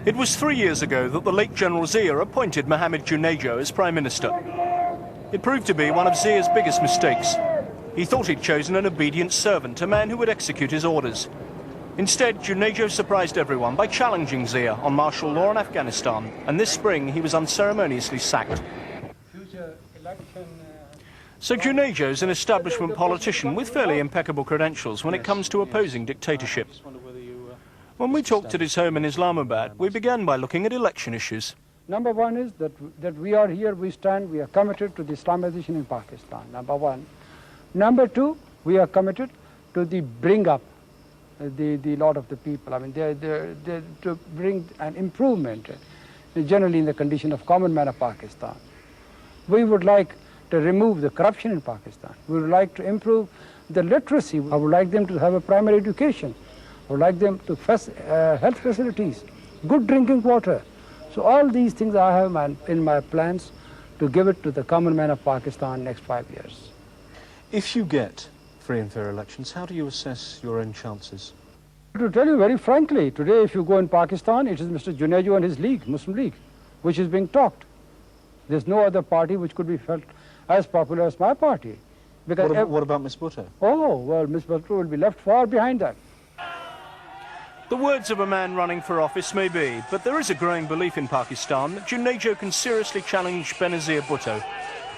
It was 3 years ago that the late General Zia appointed Mohammad Junejo as Prime Minister. It proved to be one of Zia's biggest mistakes. He thought he'd chosen an obedient servant, a man who would execute his orders. Instead, Junejo surprised everyone by challenging Zia on martial law in Afghanistan, and this spring he was unceremoniously sacked. So Junejo's an establishment politician with fairly impeccable credentials when it comes to opposing dictatorship. When we talked at his home in Islamabad, we began by looking at election issues. Number one is that we are here, we stand, we are committed to the Islamization in Pakistan, number one. Number two, we are committed to the bring up the lot of the people. I mean, to bring an improvement generally in the condition of common man of Pakistan. We would like to remove the corruption in Pakistan. We would like to improve the literacy. I would like them to have a primary education. I would like them to health facilities, good drinking water. So all these things I have in my plans to give it to the common man of Pakistan next 5 years. If you get free and fair elections, how do you assess your own chances? To tell you very frankly, today if you go in Pakistan, it is Mr. Junejo and his league, Muslim League, which is being talked. There's no other party which could be felt as popular as my party. Because what about Ms. Bhutto? Oh, well, Ms. Bhutto will be left far behind that. The words of a man running for office may be, but there is a growing belief in Pakistan that Junejo can seriously challenge Benazir Bhutto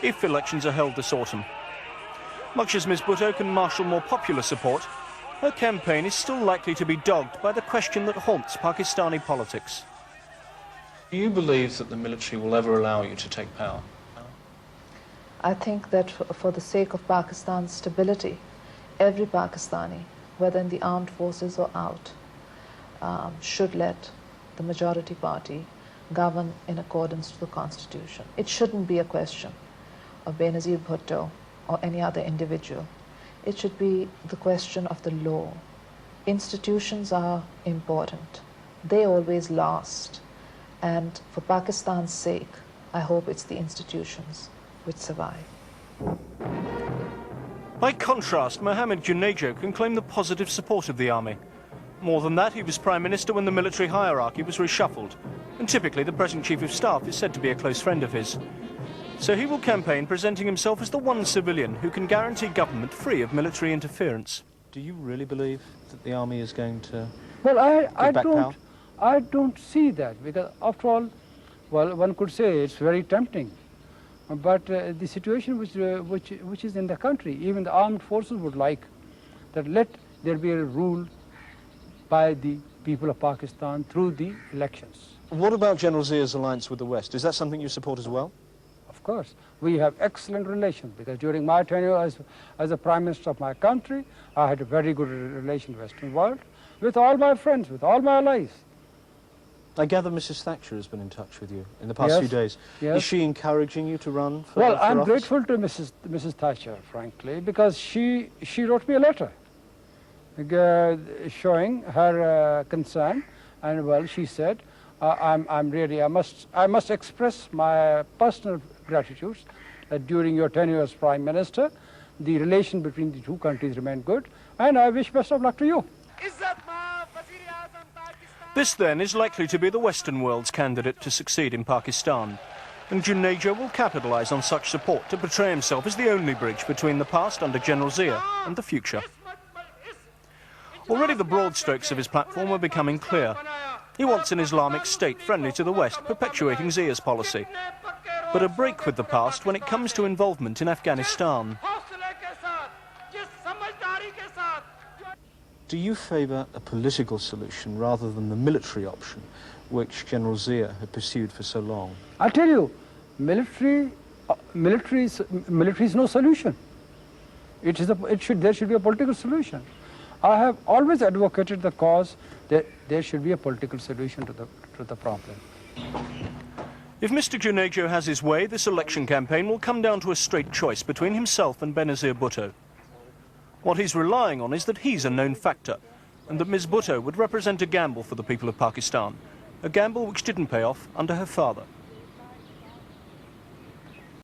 if elections are held this autumn. Much as Ms. Bhutto can marshal more popular support, her campaign is still likely to be dogged by the question that haunts Pakistani politics. Do you believe that the military will ever allow you to take power? I think that for the sake of Pakistan's stability, every Pakistani, whether in the armed forces or out, should let the majority party govern in accordance to the Constitution. It shouldn't be a question of Benazir Bhutto or any other individual. It should be the question of the law. Institutions are important. They always last. And for Pakistan's sake, I hope it's the institutions which survive. By contrast, Mohammad Junejo can claim the positive support of the army. More than that, he was Prime Minister when the military hierarchy was reshuffled, and typically the present Chief of Staff is said to be a close friend of his. So he will campaign presenting himself as the one civilian who can guarantee government free of military interference. Do you really believe that the army is going to get back power? I don't see that, because after all, well, one could say it's very tempting. But the situation which is in the country, even the armed forces would like that let there be a rule by the people of Pakistan through the elections. What about General Zia's alliance with the West? Is that something you support as well? Of course. We have excellent relations, because during my tenure as a Prime Minister of my country, I had a very good relation with the Western world, with all my friends, with all my allies. I gather Mrs. Thatcher has been in touch with you in the past few days. Yes. Is she encouraging you to run for Well, I'm office? grateful to Mrs. Thatcher, frankly, because she wrote me a letter showing her concern, and well, she said, I must express my personal gratitude that during your tenure as Prime Minister, the relation between the two countries remained good, and I wish best of luck to you. This then is likely to be the Western world's candidate to succeed in Pakistan, and Junejo will capitalise on such support to portray himself as the only bridge between the past under General Zia and the future. Already the broad strokes of his platform are becoming clear. He wants an Islamic state friendly to the West, perpetuating Zia's policy, but a break with the past when it comes to involvement in Afghanistan. Do you favour a political solution rather than the military option, which General Zia had pursued for so long? I tell you, military is no solution. There should be a political solution. I have always advocated the cause that there should be a political solution to the problem. If Mr. Junejo has his way, this election campaign will come down to a straight choice between himself and Benazir Bhutto. What he's relying on is that he's a known factor, and that Ms. Bhutto would represent a gamble for the people of Pakistan, a gamble which didn't pay off under her father.